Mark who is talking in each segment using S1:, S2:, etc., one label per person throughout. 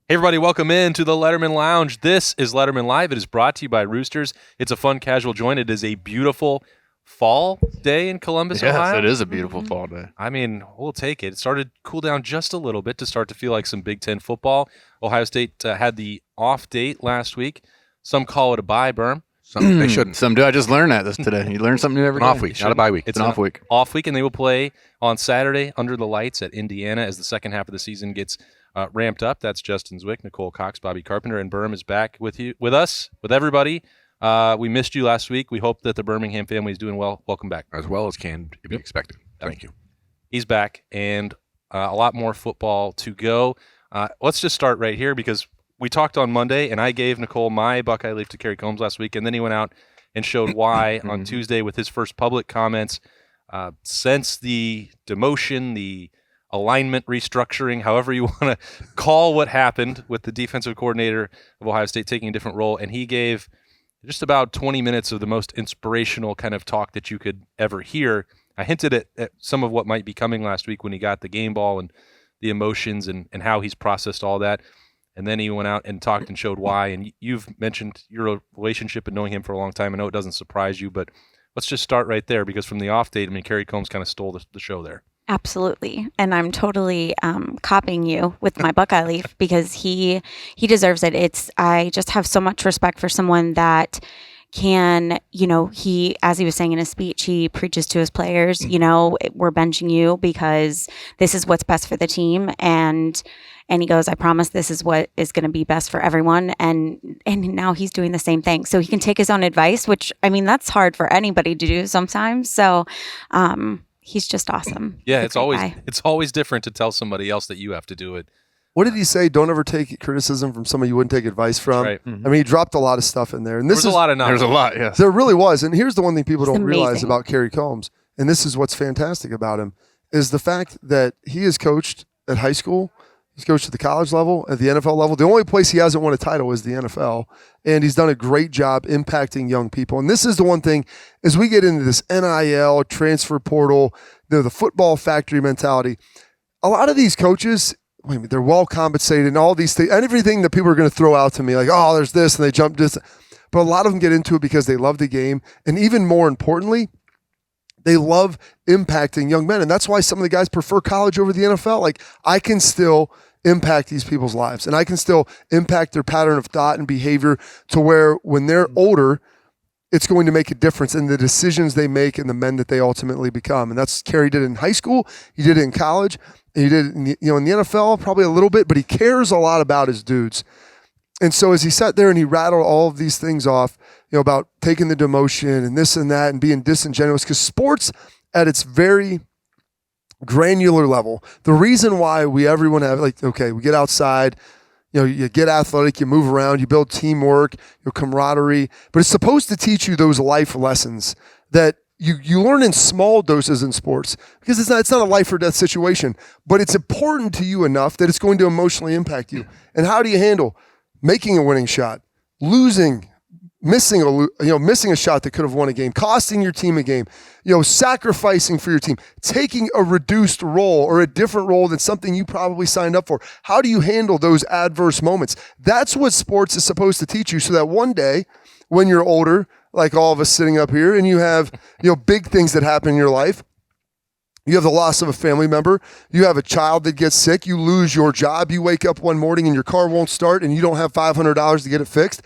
S1: Hey everybody, welcome in to the Lettermen Lounge. This is Lettermen Live. It is brought to you by Roosters. It's a fun, casual joint. It is a beautiful fall day in Columbus, Ohio.
S2: Yes, it is a beautiful fall day.
S1: I mean, we'll take it. It started to cool down just a little bit to start to feel like some Big Ten football. Ohio State had the off date last week. Some call it a bye, Berm.
S3: Some they shouldn't.
S2: Some do. I just learned that today. You learn something new every
S3: An
S2: day.
S3: off week, not a bye week.
S2: It's an off week.
S1: Off week, and they will play on Saturday under the lights at Indiana as the second half of the season gets ramped up. That's Justin Zwick, Nicole, Bobby Carpenter, and Berm is back with us, with everybody. We missed you last week. We hope that the Birmingham family is doing well. Welcome back.
S3: As well as can be expected. Thank you.
S1: He's back, and a lot more football to go. Let's just start right here because we talked on Monday, and I gave Nicole my Buckeye leaf to Kerry Combs last week, and then he went out and showed why on Tuesday with his first public comments. Since the demotion, the alignment restructuring, however you want to call what happened with the defensive coordinator of Ohio State taking a different role, and he gave just about 20 minutes of the most inspirational kind of talk that you could ever hear. I hinted at some of what might be coming last week when he got the game ball and the emotions and how he's processed all that. And then he went out and talked and showed why. And you've mentioned your relationship and knowing him for a long time. I know it doesn't surprise you, but let's just start right there because from the off date, I mean, Kerry Combs kind of stole the show there.
S4: Absolutely. And I'm totally copying you with my Buckeye leaf because he deserves it. I just have so much respect for someone that can, he, as he was saying in his speech, he preaches to his players, we're benching you because this is what's best for the team. And he goes, I promise this is what is going to be best for everyone. And now he's doing the same thing. So he can take his own advice, which, I mean, that's hard for anybody to do sometimes. So, he's just awesome.
S1: Yeah, it's always different to tell somebody else that you have to do it.
S5: What did he say? Don't ever take criticism from somebody you wouldn't take advice from.
S1: Right.
S5: I mean, he dropped a lot of stuff in there. And
S1: There's a lot of knowledge.
S2: There's a lot, yes.
S5: There really was. And here's the one thing people don't realize
S4: amazing.
S5: about Kerry Combs, and this is what's fantastic about him, is the fact that he has coached at high school, he's coached at the college level, at the NFL level. The only place he hasn't won a title is the NFL, and he's done a great job impacting young people. And this is the one thing, as we get into this NIL, transfer portal, the football factory mentality, a lot of these coaches, they're well compensated and all these things, and everything that people are going to throw out to me, like, oh, there's this, and they jump this. But a lot of them get into it because they love the game. And even more importantly, they love impacting young men. And that's why some of the guys prefer college over the NFL. Like, I can still impact these people's lives, and I can still impact their pattern of thought and behavior to where when they're older, it's going to make a difference in the decisions they make and the men that they ultimately become. And that's Kerry did it in high school. He did it in college. He did it in the NFL probably a little bit, but he cares a lot about his dudes. And so as he sat there and he rattled all of these things off, about taking the demotion and this and that and being disingenuous, because sports at its very granular level, the reason why everyone have, we get outside, you get athletic, you move around, you build teamwork, your camaraderie, but it's supposed to teach you those life lessons that you learn in small doses in sports, because it's not a life or death situation, but it's important to you enough that it's going to emotionally impact you. And how do you handle making a winning shot, losing, missing a shot that could have won a game, costing your team a game, sacrificing for your team, taking a reduced role or a different role than something you probably signed up for? How do you handle those adverse moments? That's what sports is supposed to teach you, so that one day when you're older, like all of us sitting up here, and you have, big things that happen in your life. You have the loss of a family member. You have a child that gets sick. You lose your job. You wake up one morning and your car won't start and you don't have $500 to get it fixed.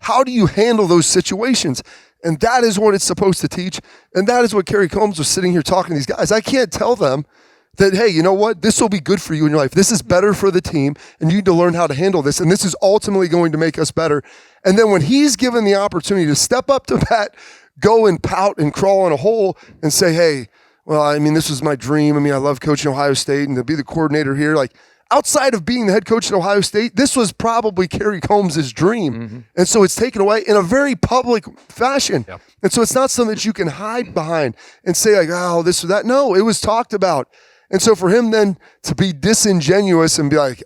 S5: How do you handle those situations? And that is what it's supposed to teach. And that is what Kerry Combs was sitting here talking to these guys. I can't tell them that, hey, you know what? This will be good for you in your life. This is better for the team, and you need to learn how to handle this. And this is ultimately going to make us better. And then when he's given the opportunity to step up to bat, go and pout and crawl in a hole and say, hey, well, I mean, this was my dream. I mean, I love coaching Ohio State and to be the coordinator here. Like, outside of being the head coach at Ohio State, this was probably Kerry Combs' dream. Mm-hmm. And so it's taken away in a very public fashion. Yep. And so it's not something that you can hide behind and say, like, oh, this or that. No, it was talked about. And so for him then to be disingenuous and be like,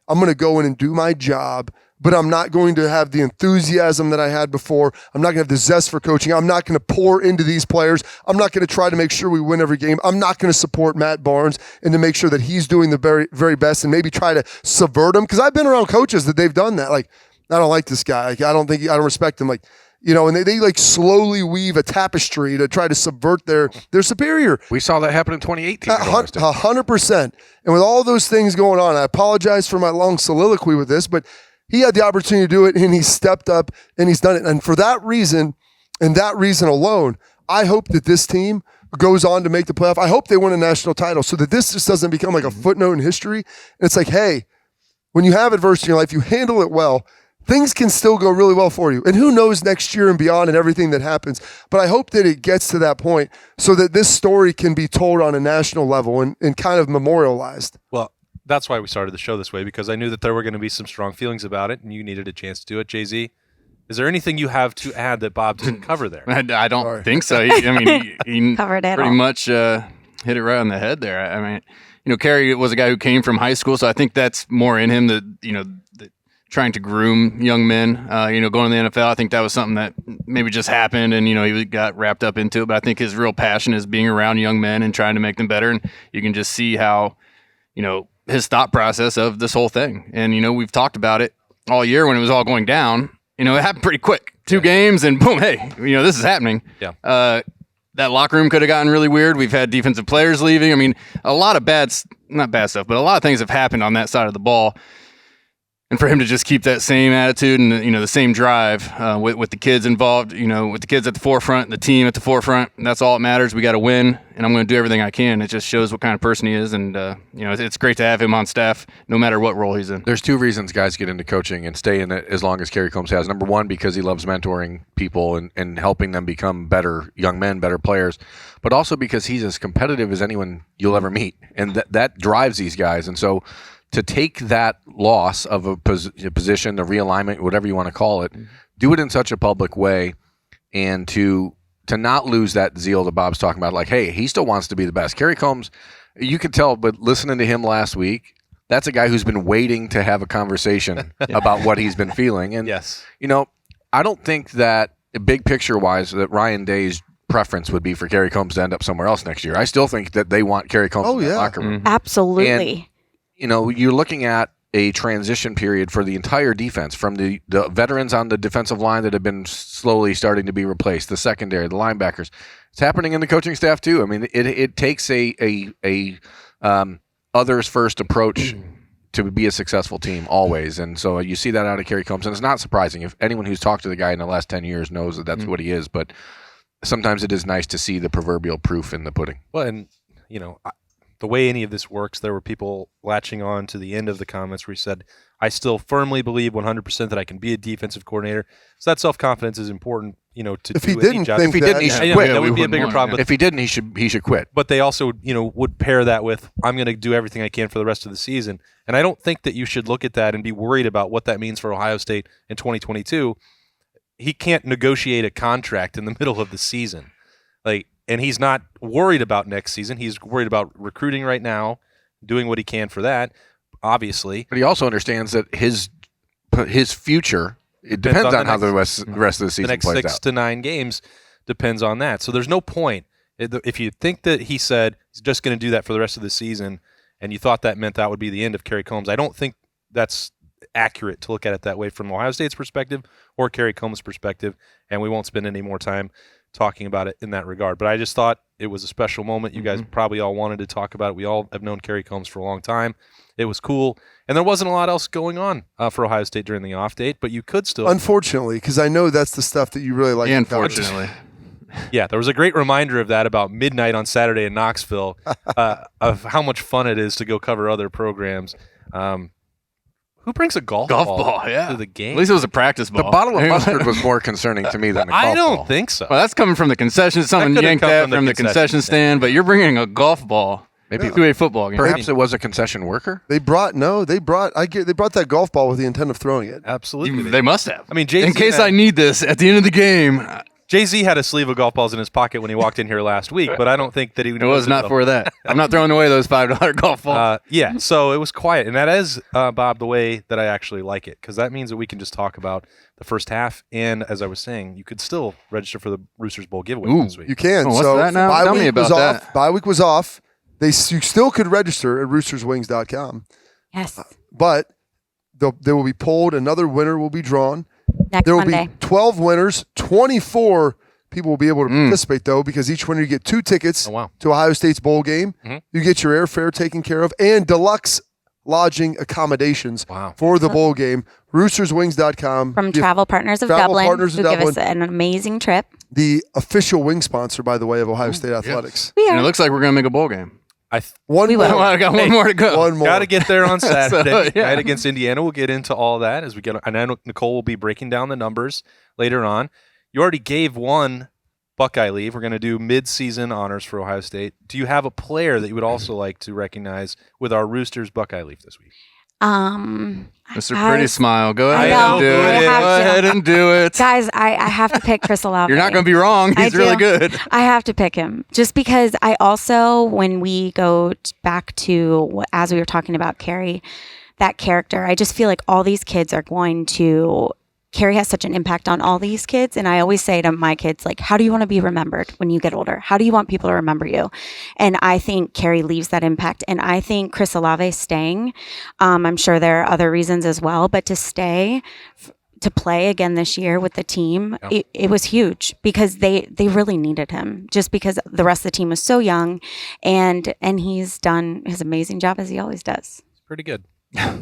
S5: I'm going to go in and do my job, but I'm not going to have the enthusiasm that I had before. I'm not going to have the zest for coaching. I'm not going to pour into these players. I'm not going to try to make sure we win every game. I'm not going to support Matt Barnes and to make sure that he's doing the very, very best and maybe try to subvert him. Because I've been around coaches that they've done that. Like, I don't like this guy. Like, I don't respect him. Like, and they like slowly weave a tapestry to try to subvert their superior.
S3: We saw that happen in 2018.
S5: 100%. And with all those things going on, I apologize for my long soliloquy with this, but he had the opportunity to do it, and he stepped up, and he's done it. And for that reason, and that reason alone, I hope that this team goes on to make the playoff. I hope they win a national title so that this just doesn't become like a footnote in history. And it's like, hey, when you have adversity in your life, you handle it well, things can still go really well for you. And who knows next year and beyond and everything that happens. But I hope that it gets to that point so that this story can be told on a national level and kind of memorialized.
S1: Well, that's why we started the show this way, because I knew that there were going to be some strong feelings about it, and you needed a chance to do it. Jay-Z, is there anything you have to add that Bob didn't cover there?
S2: I don't think so. He
S4: Covered it
S2: pretty
S4: all.
S2: much hit it right on the head there. I mean, Kerry was a guy who came from high school, so I think that's more in him, that trying to groom young men, going to the NFL. I think that was something that maybe just happened and, he got wrapped up into it. But I think his real passion is being around young men and trying to make them better. And you can just see how, his thought process of this whole thing. And, we've talked about it all year when it was all going down. It happened pretty quick. 2 games and boom, hey, this is happening.
S1: Yeah.
S2: That locker room could have gotten really weird. We've had defensive players leaving. I mean, a lot of not bad stuff, but a lot of things have happened on that side of the ball. And for him to just keep that same attitude and the same drive with the kids involved, with the kids at the forefront, the team at the forefront, that's all that matters. We got to win, and I'm going to do everything I can. It just shows what kind of person he is, and it's great to have him on staff, no matter what role he's in.
S3: There's 2 reasons guys get into coaching and stay in it as long as Kerry Combs has. Number 1, because he loves mentoring people and helping them become better young men, better players, but also because he's as competitive as anyone you'll ever meet, and that drives these guys. And so to take that loss of a position, the realignment, whatever you want to call it, do it in such a public way, and to not lose that zeal that Bob's talking about. Like, hey, he still wants to be the best. Kerry Combs, you could tell, but listening to him last week, that's a guy who's been waiting to have a conversation about what he's been feeling. And,
S1: Yes.
S3: I don't think that, big picture-wise, that Ryan Day's preference would be for Kerry Combs to end up somewhere else next year. I still think that they want Kerry Combs in the locker room.
S4: Absolutely.
S3: And, you're looking at a transition period for the entire defense, from the veterans on the defensive line that have been slowly starting to be replaced, the secondary, the linebackers. It's happening in the coaching staff too. I mean, it takes a others first approach to be a successful team always. And so you see that out of Kerry Combs, and it's not surprising. If anyone who's talked to the guy in the last 10 years knows that that's what he is, but sometimes it is nice to see the proverbial proof in the pudding.
S1: Well, and, the way any of this works, there were people latching on to the end of the comments where he said, I still firmly believe 100% that I can be a defensive coordinator. So that self-confidence is important, to
S5: If
S1: do
S5: he didn't
S1: job.
S5: think
S3: If he didn't, he
S5: that,
S3: should
S1: I know,
S3: quit.
S1: that
S2: we
S1: would be a
S2: wouldn't
S1: bigger
S2: want
S1: problem.
S2: him,
S3: If he didn't, he should quit.
S1: But they also, would pair that with, I'm going to do everything I can for the rest of the season. And I don't think that you should look at that and be worried about what that means for Ohio State in 2022. He can't negotiate a contract in the middle of the season. And he's not worried about next season. He's worried about recruiting right now, doing what he can for that, obviously.
S3: But he also understands that his future, it depends on how the rest of the season
S1: The next
S3: plays
S1: 6
S3: out.
S1: to 9 games depends on that. So there's no point. If you think that he said he's just going to do that for the rest of the season, and you thought that meant that would be the end of Kerry Combs, I don't think that's accurate to look at it that way from Ohio State's perspective or Kerry Combs' perspective, and we won't spend any more time talking about it in that regard. But I just thought it was a special moment. You guys probably all wanted to talk about it. We all have known Kerry Combs for a long time. It was cool. And there wasn't a lot else going on for Ohio State during the off date, but you could still.
S5: Unfortunately, because I know that's the stuff that you really like.
S2: Yeah, unfortunately.
S1: Yeah, there was a great reminder of that about midnight on Saturday in Knoxville of how much fun it is to go cover other programs. Who brings a golf ball
S2: yeah.
S1: to the game?
S2: At least it was a practice ball.
S3: The bottle of mustard was more concerning to me than the golf
S1: I don't
S3: ball.
S1: think so.
S2: Well, that's coming from the concession. Someone
S1: could've
S2: yanked
S1: come
S2: that
S1: from the
S2: from the
S1: concession
S2: concession stand, but you're bringing a golf ball
S3: Maybe
S2: to a football game.
S3: perhaps it was a concession worker.
S5: They brought that golf ball with the intent of throwing it.
S1: Absolutely.
S2: They must have.
S1: I mean, Jay-Z
S2: in case
S1: and
S2: I need this at the end of the game.
S1: Jay-Z had a sleeve of golf balls in his pocket when he walked in here last week, but I don't think that he
S2: It was not for that. I'm not throwing away those $5 golf balls.
S1: Yeah, so it was quiet. And that is, Bob, the way that I actually like it, because that means that we can just talk about the first half. And as I was saying, you could still register for the Roosters Bowl giveaway this week.
S5: You can.
S2: Oh, what's
S5: so
S2: that now?
S5: bye
S2: Tell me
S5: week
S2: about
S5: was
S2: that.
S5: off. Bye week was off. You still could register at roosterswings.com.
S4: Yes.
S5: But they will be polled. Another winner will be drawn.
S4: Next
S5: There will
S4: Monday.
S5: be 12 winners. 24 people will be able to participate, though, because each winner you get 2 tickets to Ohio State's bowl game.
S1: Mhm.
S5: You get your airfare taken care of and deluxe lodging accommodations for the bowl game. Roosterswings.com.
S4: From Travel Partners of
S5: Travel
S4: Dublin,
S5: Partners of
S4: who give
S5: Dublin.
S4: us an amazing trip.
S5: The official wing sponsor, by the way, of Ohio State Athletics.
S4: We
S2: And
S4: are.
S2: it looks like we're going to make a bowl game.
S5: One
S4: We
S5: more.
S4: will.
S2: I got one more to go.
S5: One more.
S1: Got to get there on Saturday
S2: So, yeah.
S1: night against Indiana. We'll get into all that as we get. And I know Nicole will be breaking down the numbers later on. You already gave one Buckeye leave. We're going to do mid-season honors for Ohio State. Do you have a player that you would also like to recognize with our Roosters Buckeye leave this week?
S2: Mr. Pretty Smile. Go
S4: I
S2: ahead
S4: know.
S2: and do
S4: I
S2: it.
S4: have
S2: Go
S4: to.
S2: ahead and do it.
S4: Guys, I have to pick Chris Olave.
S2: You're not going to be wrong.
S4: I
S2: He's really
S4: do.
S2: good.
S4: I have to pick him just because I also, when we go back to, as we were talking about Kerry, that character, I just feel like all these kids are going to, Kerry has such an impact on all these kids. And I always say to my kids, like, how do you want to be remembered when you get older? How do you want people to remember you? And I think Kerry leaves that impact. And I think Chris Olave staying, I'm sure there are other reasons as well, but to stay, to play again this year with the team, it was huge because they really needed him just because the rest of the team was so young, and he's done his amazing job as he always does.
S1: Pretty good.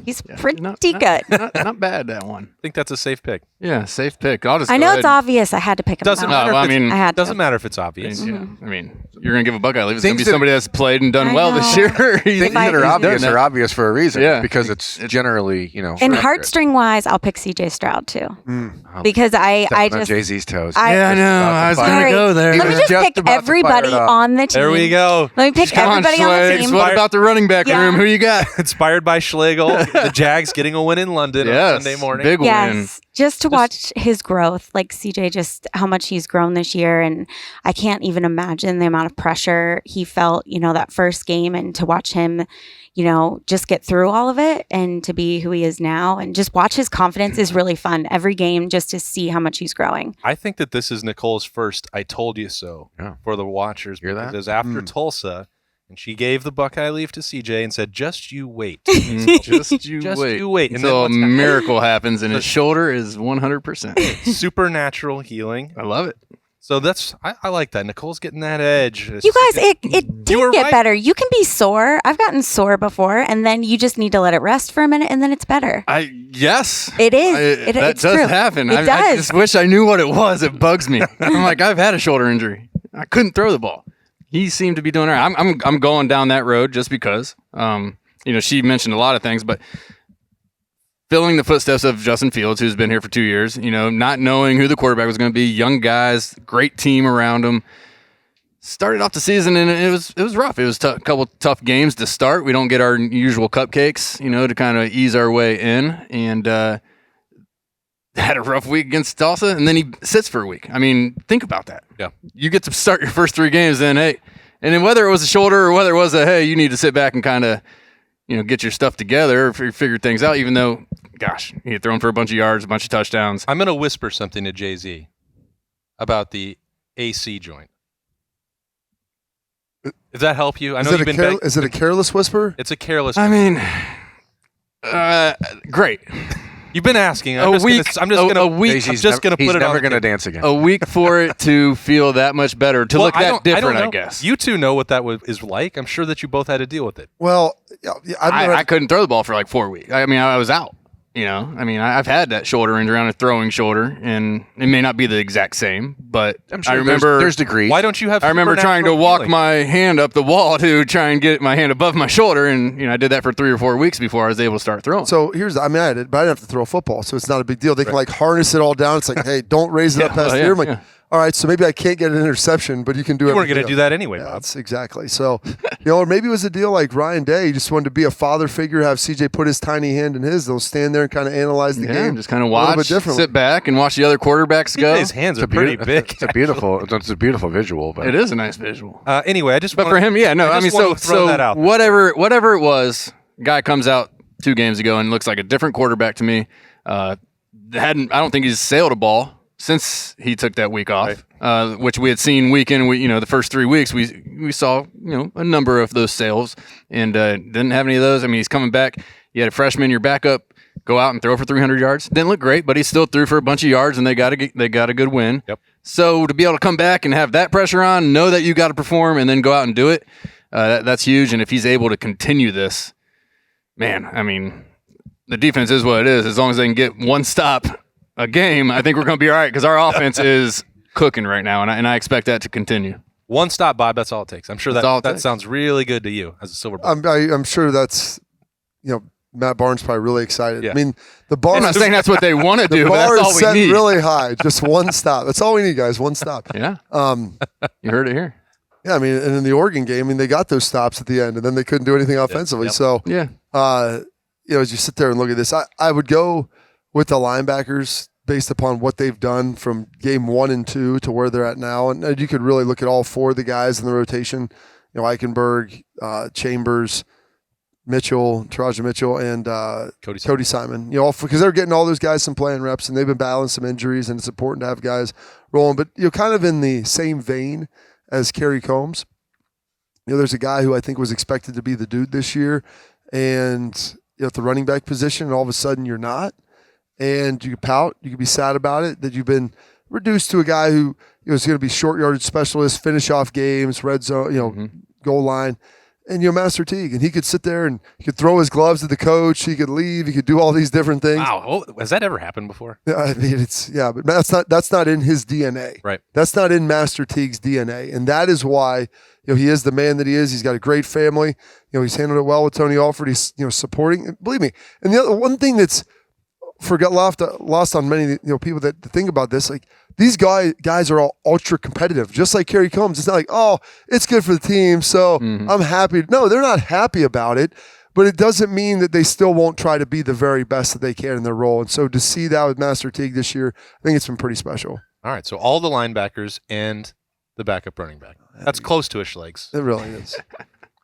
S4: He's pretty
S2: Not
S4: good.
S2: Not bad, that one.
S1: I think that's a safe pick.
S2: Yeah, safe pick. I'll just
S4: I
S2: go
S4: know
S2: ahead.
S4: it's obvious. I had to pick him.
S1: Doesn't
S4: out.
S1: matter.
S2: well,
S1: if
S2: I
S1: it's-
S2: mean,
S4: I had to.
S1: doesn't matter if it's obvious.
S2: Yeah, I mean, you're going to give a Buckeye leave. It's going to
S3: Things
S2: be
S3: that-
S2: somebody that's played and done
S4: I
S2: well this
S4: know.
S2: year.
S3: Things
S4: If
S3: that
S4: I-
S3: are obvious
S2: done
S3: are
S2: that.
S3: obvious for a reason.
S2: Yeah.
S3: Because it's generally,
S4: And
S3: accurate.
S4: heartstring wise, I'll pick CJ Stroud too
S3: Oh,
S4: because I
S3: stepping on
S4: just
S3: Jay-Z's toes.
S2: Yeah, I know.
S3: About to
S2: I was
S3: fire.
S2: going to go there.
S3: He
S4: let me
S3: was
S4: just
S3: just
S4: pick
S3: about to fire
S4: everybody
S3: it up.
S4: on the team.
S1: There we go.
S4: Let me pick
S2: Come on,
S4: everybody on the
S2: Schlegs.
S4: team.
S2: What about the running back
S4: Yeah.
S2: room? Who you got?
S1: Inspired by Schlegel, the Jags getting a win in London on
S2: Yes,
S1: Sunday morning.
S2: big win.
S4: Yes, just to watch his growth, like CJ, just how much he's grown this year. And I can't even imagine the amount of pressure he felt, that first game, and to watch him, just get through all of it and to be who he is now and just watch his confidence is really fun every game just to see how much he's growing.
S1: I think that this is Nicole's first I told you so for the watchers.
S3: Hear that?
S1: Because after Tulsa, and she gave the Buckeye leave to CJ and said, just you wait.
S2: Just you
S1: Just
S2: wait.
S1: you wait. And
S2: Until a
S1: then what's
S2: miracle happens and his shoulder is 100%.
S1: supernatural healing.
S2: I love it.
S1: So I like that. Nicole's getting that edge.
S4: You guys, it did
S1: were
S4: get
S1: right.
S4: better. You can be sore. I've gotten sore before, and then you just need to let it rest for a minute, and then it's better.
S2: Yes.
S4: It is.
S2: That
S4: It's
S2: does
S4: true.
S2: happen.
S4: It
S2: I
S4: does.
S2: just wish I knew what it was. It bugs me. I'm like, I've had a shoulder injury. I couldn't throw the ball. He seemed to be doing all right. I'm going down that road just because. She mentioned a lot of things, but filling the footsteps of Justin Fields, who's been here for 2 years, not knowing who the quarterback was going to be, young guys, great team around him. Started off the season and it was rough. It was a couple tough games to start. We don't get our usual cupcakes, to kind of ease our way in, and had a rough week against Tulsa, and then he sits for a week. I mean, think about that.
S1: Yeah.
S2: You get to start your first 3 games, then hey, and then whether it was a shoulder or whether it was a hey, you need to sit back and kind of get your stuff together or figure things out, even though, gosh, he had thrown for a bunch of yards, a bunch of touchdowns.
S1: I'm going to whisper something to Jay-Z about the AC joint. Does that help you? I know you've been
S5: Is it a careless whisper?
S1: It's a careless.
S2: I mean, great.
S1: You've been asking.
S2: A week.
S1: I'm just
S2: a week.
S3: Jay-Z's
S1: just gonna
S3: he's
S1: put it
S3: never
S1: on
S3: going to
S1: the-
S3: dance again.
S2: A week for it to feel that much better, to
S1: Well,
S2: look that different, I
S1: know.
S2: guess.
S1: You two know what that is like. I'm sure that you both had to deal with it.
S5: Well,
S2: I couldn't throw the ball for like 4 weeks. I mean, I was out. I've had that shoulder injury on a throwing shoulder, and it may not be the exact same, but
S3: I'm sure
S2: I remember
S3: there's degrees.
S1: Why don't you have?
S2: I remember trying to
S1: supernatural
S2: walk
S1: healing?
S2: my hand up the wall to try and get my hand above my shoulder, and I did that for 3 or 4 weeks before I was able to start throwing.
S5: So I did, but I didn't have to throw a football, so it's not a big deal. They can harness it all down. It's like, hey, don't raise it up past
S2: well,
S5: here. I'm like,
S2: yeah.
S5: all right, so maybe I can't get an interception, but you can do it.
S1: You weren't going to do that anyway,
S5: Yeah,
S1: Bob.
S5: that's exactly. So, or maybe it was a deal like Ryan Day. He just wanted to be a father figure, have CJ put his tiny hand in his. They'll stand there and kind of analyze the game.
S2: Just kind of
S5: a little
S2: watch,
S5: bit differently.
S2: sit back, and watch the other quarterbacks go.
S1: His hands are pretty big.
S3: It's a beautiful visual. But
S2: It is a nice visual.
S1: Anyway, I just
S2: But for him,
S1: throw that out.
S2: Whatever it was, guy comes out 2 games ago and looks like a different quarterback to me. I don't think he's sailed a ball since he took that week off, which we had seen week in. The first 3 weeks we saw a number of those sails, and didn't have any of those. I mean, he's coming back. You had a freshman, your backup, go out and throw for 300 yards. Didn't look great, but he still threw for a bunch of yards, and they got a good win.
S1: Yep.
S2: So to be able to come back and have that pressure on, know that you got to perform, and then go out and do it, that's huge. And if he's able to continue this, man, I mean, the defense is what it is. As long as they can get one stop a game, I think we're going to be all right, because our offense is cooking right now, and I expect that to continue.
S1: One stop, Bob. That's all it takes. I'm sure
S2: That's all it
S1: that
S2: takes.
S1: sounds really good to you as a Silver Bowl.
S5: I'm sure that's, Matt Barnes probably really excited.
S1: Yeah.
S5: I mean, the bar.
S2: I'm not saying that's what they want to do,
S5: the
S2: but
S5: bar
S2: that's all
S5: is
S2: we
S5: set
S2: need.
S5: really high. Just one stop. That's all we need, guys. One stop.
S2: Yeah,
S5: Um,
S2: you heard it here.
S5: yeah. I mean, and in the Oregon game, they got those stops at the end, and then they couldn't do anything offensively.
S1: Yep.
S5: So,
S2: Yeah,
S5: as you sit there and look at this, I would go with the linebackers based upon what they've done from game 1 and 2 to where they're at now. And you could really look at all 4 of the guys in the rotation, Eichenberg, Chambers, TraVion Mitchell, and Cody Simon. Because they're getting all those guys some playing reps, and they've been battling some injuries, and it's important to have guys rolling. But, kind of in the same vein as Kerry Combs, there's a guy who I think was expected to be the dude this year, and at the running back position, and all of a sudden you're not. And you could pout, you could be sad about it, that you've been reduced to a guy who is going to be short yardage specialist, finish off games, red zone, goal line. And Master Teague, and he could sit there and he could throw his gloves at the coach. He could leave. He could do all these different things.
S1: Wow, has that ever happened before?
S5: Yeah, I mean, but that's not in his DNA.
S1: Right.
S5: That's not in Master Teague's DNA, and that is why he is the man that he is. He's got a great family. He's handled it well with Tony Alford. He's supporting. Believe me. And the other one thing that's lost on many people that think about this, like these guys are all ultra competitive, just like Kerry Combs. It's not like, oh, it's good for the team, so I'm happy. No, they're not happy about it, but it doesn't mean that they still won't try to be the very best that they can in their role. And so to see that with Master Teague this year, I think it's been pretty special.
S1: All right, so all the linebackers and the backup running back. That's close to ish legs.
S5: It really is.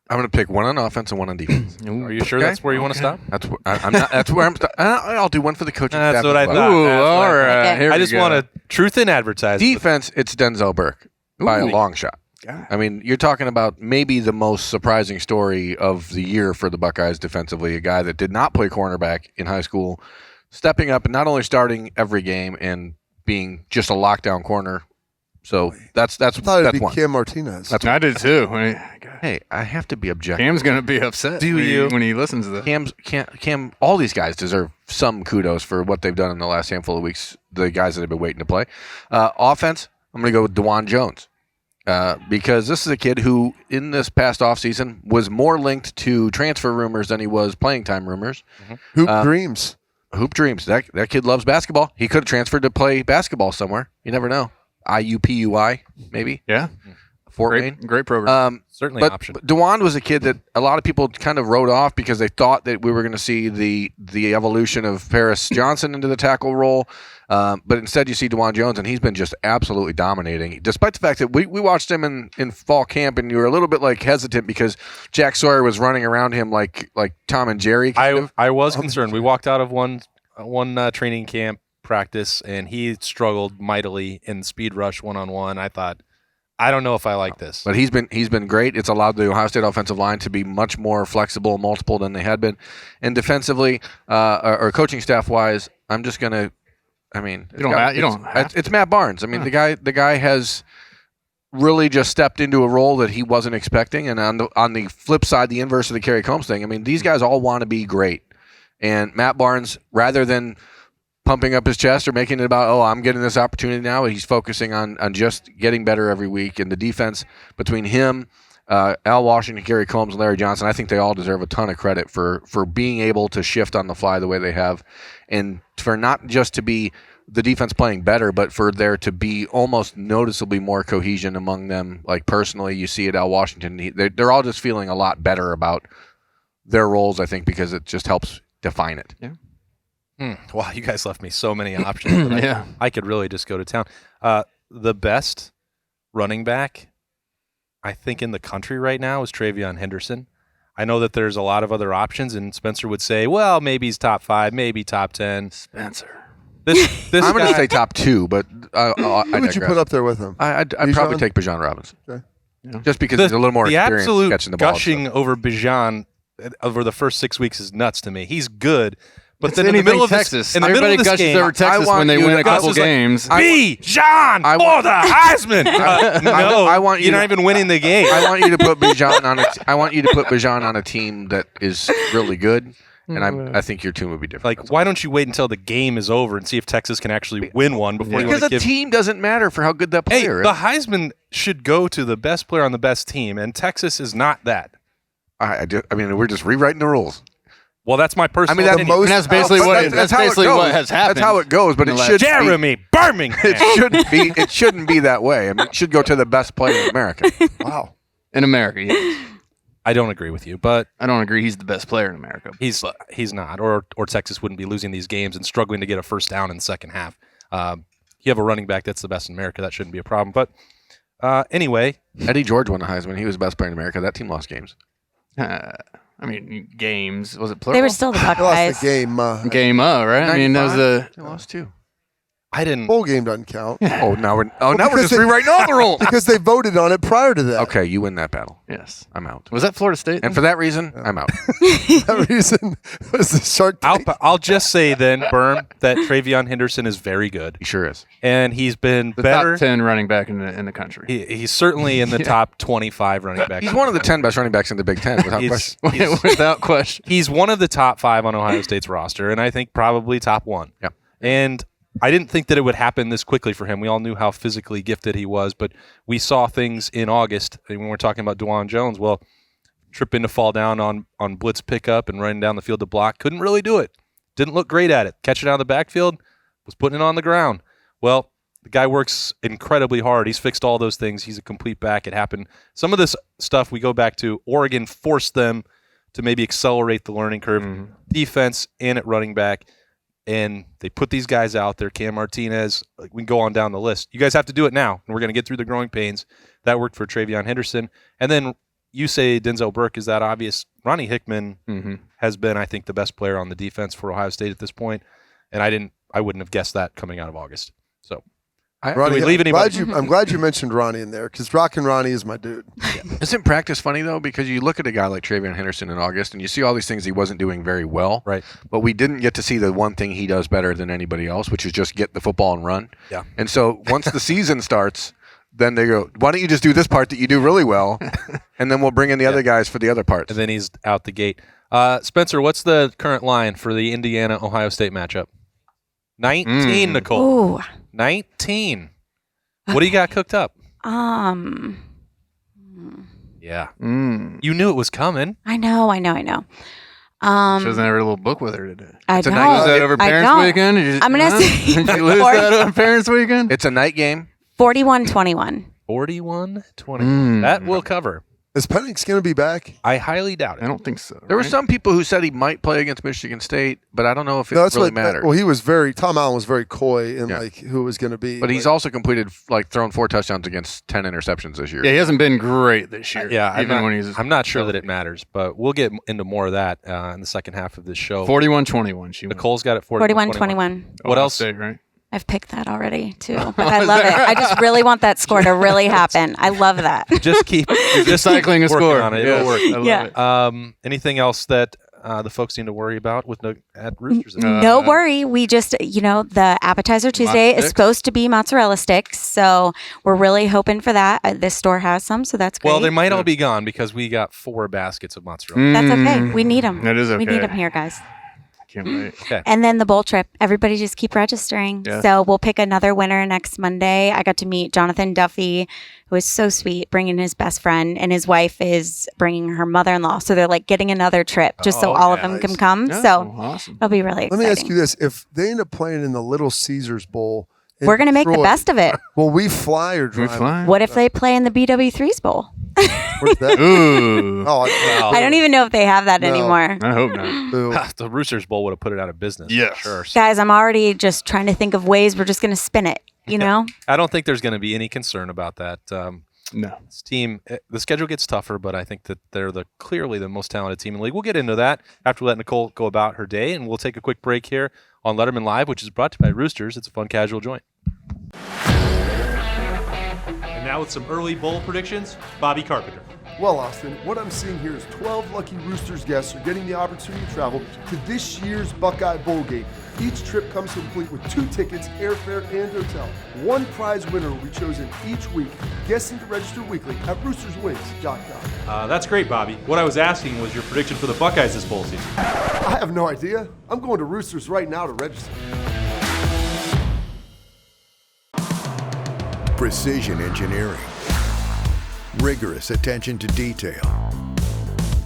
S3: I'm going to pick one on offense and one on defense.
S1: Are you sure that's where you want to stop?
S3: That's where I'm not. That's where I'm. I'll do one for the coaching
S1: That's
S3: staff.
S1: what
S3: as
S1: I
S3: well.
S1: thought.
S2: Ooh,
S1: That's what I
S2: all
S1: thought.
S2: right. Here
S1: I
S2: we
S1: just
S2: go.
S1: want to truth in advertising.
S3: Defense, it's Denzel Burke by a
S2: Ooh.
S3: long shot.
S2: God.
S3: I mean, you're talking about maybe the most surprising story of the year for the Buckeyes defensively. A guy that did not play cornerback in high school, stepping up and not only starting every game and being just a lockdown corner. So that's
S5: I thought it'd be
S3: one.
S5: Cam Martinez.
S2: I did too.
S3: Hey, I have to be objective.
S2: Cam's gonna be upset. when he listens to this?
S3: Cam, all these guys deserve some kudos for what they've done in the last handful of weeks. The guys that have been waiting to play. Offense, I'm going to go with DeJuan Jones because this is a kid who, in this past offseason, was more linked to transfer rumors than he was playing time rumors.
S5: Hoop dreams.
S3: Hoop dreams. That kid loves basketball. He could have transferred to play basketball somewhere. You never know. IUPUI, maybe.
S2: Yeah,
S3: Fort Wayne.
S2: great program.
S1: Certainly an
S3: But
S1: option.
S3: DeJuan was a kid that a lot of people kind of wrote off because they thought that we were going to see the evolution of Paris Johnson into the tackle role. But instead you see DeJuan Jones, and he's been just absolutely dominating, despite the fact that we watched him in fall camp, and you were a little bit hesitant because Jack Sawyer was running around him like Tom and Jerry.
S1: I was concerned. We walked out of one training camp practice, and he struggled mightily in speed rush one-on-one. I thought, I don't know if I like this.
S3: But he's been great. It's allowed the Ohio State offensive line to be much more flexible, multiple than they had been. And defensively, or coaching staff wise, I'm just gonna. I mean, it's Matt Barnes. I mean, the guy has really just stepped into a role that he wasn't expecting. And on the flip side, the inverse of the Kerry Combs thing. I mean, these guys all want to be great, and Matt Barnes, rather than pumping up his chest or making it about, oh, I'm getting this opportunity now, he's focusing on just getting better every week. And the defense between him, Al Washington, Kerry Combs, and Larry Johnson, I think they all deserve a ton of credit for being able to shift on the fly the way they have, and for not just to be the defense playing better, but for there to be almost noticeably more cohesion among them. Like personally, you see at Al Washington, they're all just feeling a lot better about their roles, I think, because it just helps define it.
S2: Yeah.
S1: Wow, you guys left me so many options.
S2: Yeah.
S1: I could really just go to town. The best running back, I think, in the country right now is TraVion Henderson. I know that there's a lot of other options, and Spencer would say, well, maybe he's top 5, maybe top 10.
S2: Spencer.
S1: This
S3: I'm going
S1: guy-
S3: to say top 2, but I
S5: Who would you put up there with him?
S3: I'd probably
S5: Bijan?
S3: take Bijan Robinson.
S5: Okay.
S3: Just because he's a little more
S1: the
S3: experienced
S1: absolute
S3: catching the ball. and
S1: gushing
S3: stuff.
S1: over Bijan over the first 6 weeks is nuts to me. He's good, but
S2: It's
S1: then in the
S2: anything
S1: middle of
S2: Texas.
S1: this, in the middle
S2: Everybody
S1: of this
S2: gushes
S1: game,
S2: over Texas
S3: want
S2: when they
S3: you
S2: win
S3: to-
S2: a couple
S1: Gus is like,
S2: games.
S1: Bijan
S3: I
S1: for the Heisman. No,
S3: I want you
S1: you're
S3: to-
S1: not even winning the game.
S3: I want you to put Bijan on I want you to put Bijan on a team that is really good, and I think your team would be different.
S1: Like, why don't you wait until the game is over and see if Texas can actually win one before you
S3: because
S1: want
S3: a
S1: to give?
S3: team doesn't matter for how good that
S1: Hey,
S3: player
S1: the
S3: is.
S1: Heisman should go to the best player on the best team, and Texas is not that.
S3: I mean, we're just rewriting the rules.
S1: Well, that's my personal
S3: I mean,
S1: opinion.
S5: most-
S2: And that's basically
S3: But
S2: what
S3: that's how it
S2: basically
S3: goes.
S2: what has happened.
S3: That's how it goes, but
S2: in
S3: it
S2: the
S3: should be,
S1: Jeremy Birmingham.
S3: it shouldn't be that way. I mean, it should go to the best player in America.
S5: Wow.
S2: in America. Yes.
S1: I don't agree with you, but
S2: I don't agree he's the best player in America.
S1: he's not, or Texas wouldn't be losing these games and struggling to get a first down in the second half. You have a running back that's the best in America. That shouldn't be a problem. But anyway,
S3: Eddie George won the Heisman. He was the best player in America. That team lost games.
S2: I mean, games. Was it plural?
S4: They were still the
S5: They lost
S4: Buckeyes.
S5: the game.
S2: Game up, right? I mean, that was
S3: 95,
S2: a.
S3: They lost too.
S1: I didn't.
S5: Bowl game doesn't count
S3: Oh, now we're
S5: because
S3: just rewriting all the rules.
S5: because they voted on it prior to that.
S3: Okay, you win that battle.
S2: Yes.
S3: I'm out.
S2: Was that Florida State?
S3: And for that reason, I'm out.
S5: That reason was the Shark Tank.
S1: I'll just say then, Berm, that TraVion Henderson is very good,
S3: He sure is.
S1: and he's been
S2: the
S1: better.
S2: top 10 running back in the country.
S1: He's certainly in the top 25 running backs.
S3: He's one of the 10 best running backs in the Big Ten, without
S1: He's-
S3: question.
S2: Without question.
S1: He's one of the top 5 on Ohio State's roster, and I think probably top 1.
S3: Yep.
S1: And I didn't think that it would happen this quickly for him. We all knew how physically gifted he was, but we saw things in August when we're talking about DeJuan Jones. Well, tripping to fall down on blitz pickup and running down the field to block. Couldn't really do it. Didn't look great at it. Catching out of the backfield, was putting it on the ground. Well, the guy works incredibly hard. He's fixed all those things. He's a complete back. It happened. Some of this stuff we go back to Oregon forced them to maybe accelerate the learning curve, defense and at running back. And they put these guys out there, Cam Martinez, we can go on down the list. You guys have to do it now, and we're going to get through the growing pains. That worked for TraVion Henderson. And then you say Denzel Burke, is that obvious? Ronnie Hickman has been, I think, the best player on the defense for Ohio State at this point, and I wouldn't have guessed that coming out of August. So
S5: Ronnie,
S1: we leave anybody?
S5: I'm glad you mentioned Ronnie in there because Rockin' Ronnie is my dude.
S3: Isn't practice funny, though? Because you look at a guy like TraVion Henderson in August, and you see all these things he wasn't doing very well.
S1: Right.
S3: But we didn't get to see the one thing he does better than anybody else, which is just get the football and run.
S1: Yeah.
S3: And so once the season starts, then they go, why don't you just do this part that you do really well, and then we'll bring in the other guys for the other parts.
S1: And then he's out the gate. Spencer, what's the current line for the Indiana-Ohio State matchup? 19, Nicole.
S4: Ooh.
S1: 19. What do you got cooked up? Yeah. You knew it was coming.
S4: I know.
S2: She doesn't have her little book with her today.
S4: I
S3: It's a
S4: don't.
S3: night-
S2: Was that over
S4: I
S2: Parents
S4: don't.
S2: Weekend? Did you,
S4: I'm gonna say
S2: Did you lose that over Parents Weekend?
S3: It's a night game.
S4: 41-21.
S1: 41-20. That will cover.
S5: Is Penix going to be back?
S1: I highly doubt it.
S2: I don't think so.
S3: There were
S2: right?
S3: some people who said he might play against Michigan State, but I don't know if it
S5: No, that's
S3: really
S5: what.
S3: mattered.
S5: Well, Tom Allen was very coy in like who it was going to be.
S3: But he's also completed, thrown 4 touchdowns against 10 interceptions this year.
S2: Yeah, he hasn't been great this year.
S1: Yeah,
S2: even when he's
S1: I'm not sure that it matters, but we'll get into more of that in the second half of this show.
S2: 41-21. She won.
S1: Nicole's got it 41-21.
S4: 41-21.
S1: What
S2: Ohio
S1: else?
S2: State, right?
S4: I've picked that already too, but I love it. I just really want that score to really happen. I love that.
S1: Just keep just
S2: Cycling a
S1: working
S2: score.
S1: on it.
S2: Yes,
S1: It'll work.
S2: I love
S4: Yeah.
S2: it.
S1: Anything else that the folks need to worry about at Roosters?
S4: No worry. We just, the appetizer Tuesday is
S2: sticks.
S4: supposed to be mozzarella sticks. So we're really hoping for that. This store has some, so that's great.
S1: Well, they might all be gone because we got 4 baskets of mozzarella.
S4: That's okay. We need them.
S2: That is
S4: We need
S2: okay.
S4: them here, guys.
S2: Can't wait.
S1: Okay.
S4: And then the bowl trip. Everybody just keep registering.
S2: Yeah.
S4: So we'll pick another winner next Monday. I got to meet Jonathan Duffy, who is so sweet, bringing his best friend, and his wife is bringing her mother-in-law. So they're like getting another trip just so all of them can come.
S2: Yeah,
S4: so
S2: awesome.
S4: it'll be really
S5: Let
S4: exciting.
S5: me ask you this: if they end up playing in the Little Caesars Bowl, in
S4: We're going to make the
S5: Detroit,
S4: best of it.
S5: Will we fly or
S2: We
S5: drive?
S2: fly.
S4: What if they play in the BW3's Bowl?
S5: Where's that?
S2: Ooh.
S5: Oh,
S4: I don't even know if they have that
S5: No.
S4: anymore.
S2: I hope not.
S5: Boo.
S1: The Roosters Bowl would have put it out of business.
S2: Yes.
S1: For sure.
S4: Guys, I'm already just trying to think of ways we're just going to spin it, you know?
S1: I don't think there's going to be any concern about that.
S2: No.
S1: This team, the schedule gets tougher, but I think that they're clearly the most talented team in the league. We'll get into that after we let Nicole go about her day, and we'll take a quick break here on Lettermen Live, which is brought to you by Roosters. It's a fun, casual joint. And now with some early bowl predictions, Bobby Carpenter.
S5: Well, Austin, what I'm seeing here is 12 lucky Roosters guests are getting the opportunity to travel to this year's Buckeye Bowl game. Each trip comes complete with 2 tickets, airfare, and hotel. One prize winner will be chosen each week. Guessing to register weekly at roosterswings.com.
S6: That's great, Bobby. What I was asking was your prediction for the Buckeyes this bowl season.
S5: I have no idea. I'm going to Roosters right now to register.
S7: Precision engineering, rigorous attention to detail.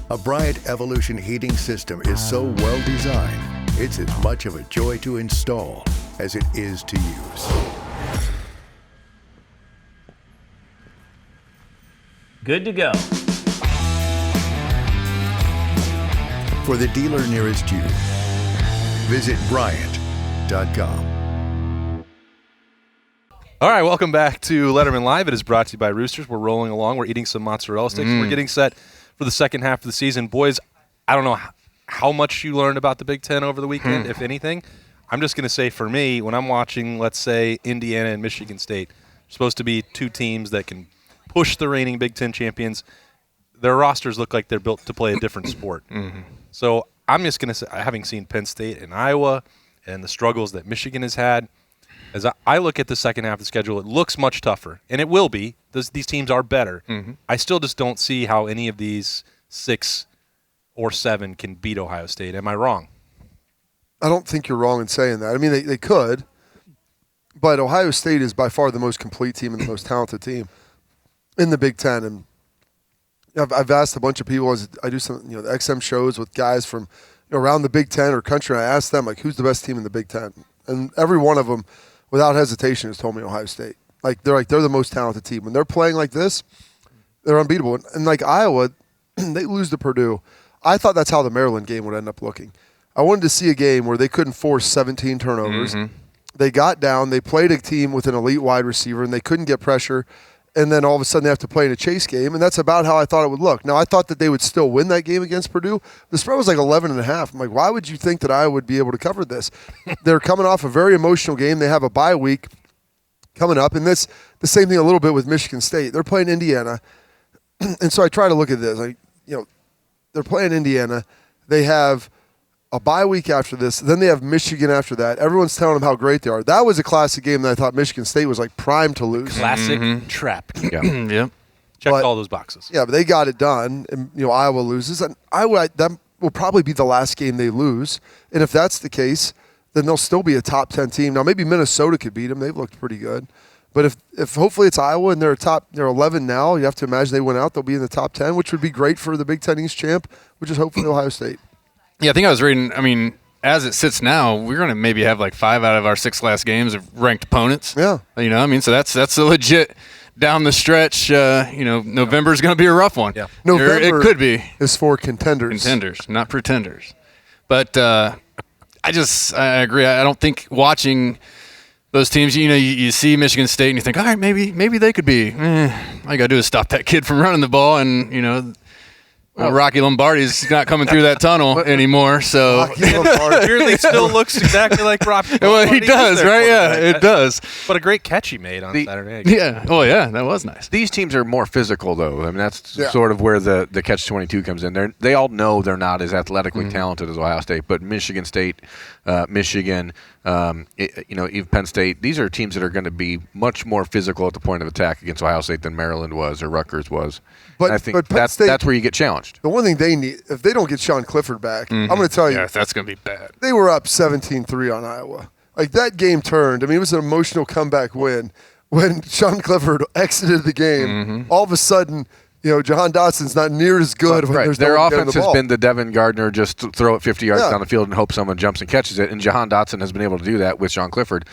S7: A Bryant Evolution heating system is so well designed, it's as much of a joy to install as it is to use.
S8: Good to go.
S7: For the dealer nearest you, visit Bryant.com.
S1: All right, welcome back to Lettermen Live. It is brought to you by Roosters. We're rolling along. We're eating some mozzarella sticks. We're getting set for the second half of the season. Boys, I don't know how much you learned about the Big Ten over the weekend, if anything. I'm just going to say for me, when I'm watching, let's say, Indiana and Michigan State, supposed to be 2 teams that can push the reigning Big Ten champions, their rosters look like they're built to play a different sport. So I'm just going to say, having seen Penn State and Iowa and the struggles that Michigan has had, as I look at the second half of the schedule, it looks much tougher, and it will be. These teams are better. I still just don't see how any of these 6 or 7 can beat Ohio State. Am I wrong?
S5: I don't think you're wrong in saying that. I mean, they could, but Ohio State is by far the most complete team and the most talented team in the Big Ten. And I've asked a bunch of people as I do some, the XM shows with guys from around the Big Ten or country. And I asked them, like, who's the best team in the Big Ten? And every one of them, without hesitation, has told me Ohio State. They're the most talented team. When they're playing like this, they're unbeatable. And like Iowa, they lose to Purdue. I thought that's how the Maryland game would end up looking. I wanted to see a game where they couldn't force 17 turnovers. They got down. They played a team with an elite wide receiver, and they couldn't get pressure. And then all of a sudden they have to play in a chase game, and that's about how I thought it would look. Now, I thought that they would still win that game against Purdue. The spread was like 11.5. I'm like, why would you think that I would be able to cover this? They're coming off a very emotional game. They have a bye week coming up, and this the same thing a little bit with Michigan State. They're playing Indiana, and so I try to look at this. They're playing Indiana. They have a bye week after this. Then they have Michigan after that. Everyone's telling them how great they are. That was a classic game that I thought Michigan State was like primed to lose.
S1: Classic trap.
S3: Yeah.
S2: Yep.
S1: Checked all those boxes.
S5: Yeah, but they got it done. And Iowa loses, and that will probably be the last game they lose. And if that's the case, then they'll still be a top 10 team. Now maybe Minnesota could beat them. They've looked pretty good. But if hopefully it's Iowa and they're 11 now, you have to imagine they went out, they'll be in the top 10, which would be great for the Big Ten East champ, which is hopefully Ohio State.
S2: Yeah, I think I was reading, as it sits now, we're going to maybe have like 5 out of our 6 last games of ranked opponents.
S5: Yeah.
S2: So that's a legit down the stretch. November's going to be a rough one.
S1: Yeah.
S5: November
S2: it could be.
S5: is for contenders.
S2: Contenders, not pretenders. But I agree. I don't think watching those teams, you see Michigan State and you think, all right, maybe they could be. All you got to do is stop that kid from running the ball, and, Rocky Lombardi's not coming through that tunnel anymore, so
S1: Weirdly still looks exactly like Rocky.
S2: well, he does, right? Yeah, it does.
S1: But a great catch he made on Saturday.
S2: Yeah. Oh, yeah, that was nice.
S3: These teams are more physical, though. That's
S5: Yeah.
S3: sort of where the catch-22 comes in. They all know they're not as athletically talented as Ohio State, but Michigan State, Michigan, even Penn State, these are teams that are going to be much more physical at the point of attack against Ohio State than Maryland was or Rutgers was.
S5: But-
S3: And I think
S5: but Penn State-
S3: that's where you get challenged. launched.
S5: The one thing they need, if they don't get Sean Clifford back, I'm going to tell you,
S2: Yeah, that's going to be bad.
S5: they were up 17-3 on Iowa. Like, that game turned. I mean, it was an emotional comeback win. When Sean Clifford exited the game, all of a sudden, Jahan Dotson's not near as good when there's
S3: Their
S5: no one getting
S3: offense
S5: the
S3: has
S5: ball.
S3: been the Devin Gardner, just throw it 50 yards
S5: Yeah.
S3: down the field and hope someone jumps and catches it. And Jahan Dotson has been able to do that with Sean Clifford.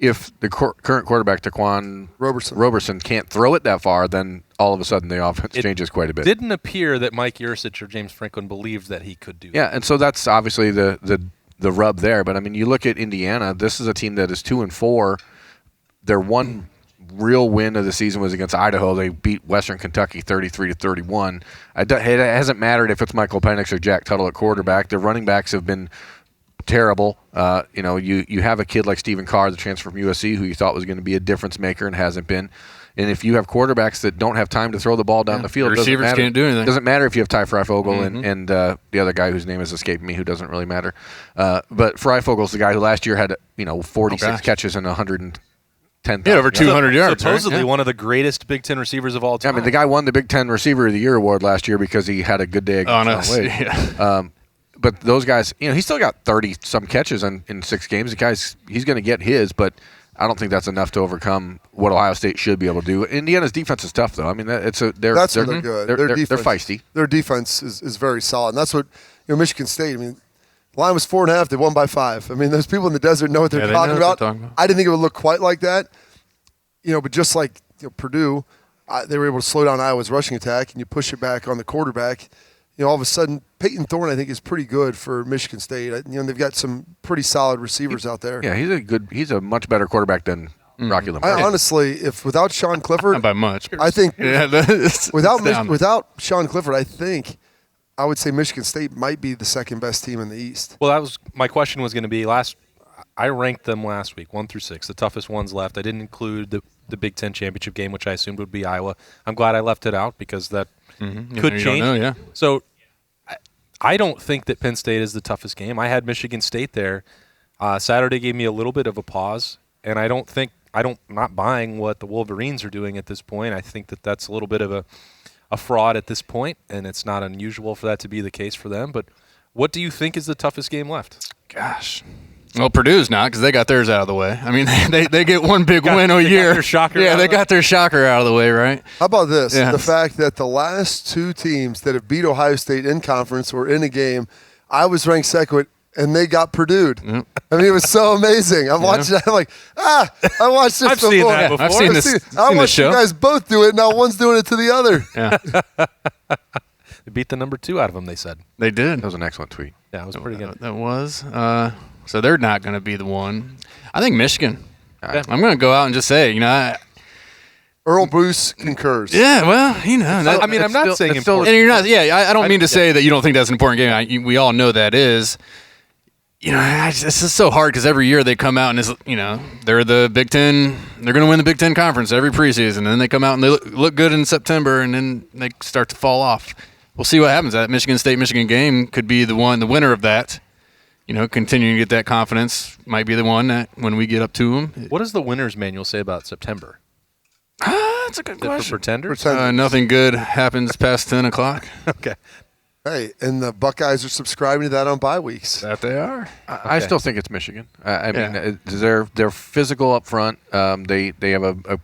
S3: If the current quarterback, Taquan Roberson, can't throw it that far, then all of a sudden the offense changes quite a bit.
S1: Didn't appear that Mike Yurcich or James Franklin believed that he could do that.
S3: Yeah, and so that's obviously the rub there. But, I mean, you look at Indiana, this is a team that is 2-4. Their one real win of the season was against Idaho. They beat Western Kentucky 33-31. It hasn't mattered if it's Michael Penix or Jack Tuttle at quarterback. Their running backs have been terrible. You have a kid like Stephen Carr, the transfer from USC, who you thought was going to be a difference maker and hasn't been. And if you have quarterbacks that don't have time to throw the ball down the field,
S2: receivers can't do anything.
S3: It doesn't matter if you have Ty Freifogel and the other guy whose name is escaping me, who doesn't really matter. But Freifogel's the guy who last year had 46 catches and 110.
S2: Over 200 yards.
S1: Supposedly
S2: right?
S1: one of the greatest Big Ten receivers of all
S3: Yeah,
S1: time.
S3: I mean, the guy won the Big Ten Receiver of the Year award last year because he had a good day against John Wade.
S2: Yeah.
S3: But those guys, he still got 30-some catches in 6 games. He's going to get his, but I don't think that's enough to overcome what Ohio State should be able to do. Indiana's defense is tough, though. I mean,
S5: That's where they're good.
S3: They're feisty.
S5: Their defense is very solid. And that's what Michigan State. I mean, the line was 4.5. They won by 5. I mean, those people in the desert know what they're talking about. I didn't think it would look quite like that. But just like Purdue, they were able to slow down Iowa's rushing attack, and you push it back on the quarterback. All of a sudden, Peyton Thorne, I think, is pretty good for Michigan State. They've got some pretty solid receivers out there.
S3: Yeah, he's a much better quarterback than Rocky Lombardi.
S5: Honestly, if without Sean Clifford,
S2: Not by much.
S5: I think
S2: without
S5: without Sean Clifford, I would say Michigan State might be the second best team in the East.
S1: Well, that was my question was going to be I ranked them last week, 1 through 6, the toughest ones left. I didn't include the Big Ten championship game, which I assumed would be Iowa. I'm glad I left it out because that could change. So I don't think that Penn State is the toughest game. I had Michigan State there. Saturday gave me a little bit of a pause, and I'm not buying what the Wolverines are doing at this point. I think that that's a little bit of a fraud at this point, and it's not unusual for that to be the case for them. But what do you think is the toughest game left?
S2: Gosh. Well, Purdue's not because they got theirs out of the way. I mean, they get one big win a year. They got their shocker out of the way, right?
S5: How about this?
S2: Yeah.
S5: The fact that the last 2 teams that have beat Ohio State in conference or in a game, I was ranked second, and they got Purdue'd.
S2: Yep.
S5: I mean, it was so amazing. I'm watching that. I'm like, I watched this
S1: I've
S5: before.
S1: seen that before.
S2: I've seen this.
S5: I watched you guys both do it. Now one's doing it to the other.
S2: Yeah,
S1: They beat the number 2 out of them, they said.
S2: they did.
S3: That was an excellent tweet.
S1: Yeah, it was pretty good.
S2: That was. So they're not going to be the one. I think Michigan.
S3: Yeah.
S2: I'm going to go out and just say,
S5: Earl Bruce concurs.
S2: yeah, well,
S1: I mean, I'm not saying
S3: it's still-
S2: and you're not. Yeah, I don't mean to say that you don't think that's an important game. We all know that is. It's just so hard because every year they come out and they're the Big Ten. They're going to win the Big Ten conference every preseason, and then they come out and they look good in September, and then they start to fall off. We'll see what happens. That Michigan State-Michigan game could be the winner of that. Continuing to get that confidence might be the one that when we get up to them.
S1: What does the winner's manual say about September?
S2: That's a good
S1: Is it for
S2: question.
S1: pretenders?
S2: Nothing good happens past 10 o'clock.
S1: Okay.
S5: Hey, and the Buckeyes are subscribing to that on bye weeks.
S2: That they are.
S3: I still think it's Michigan. I mean, they're physical up front. They have a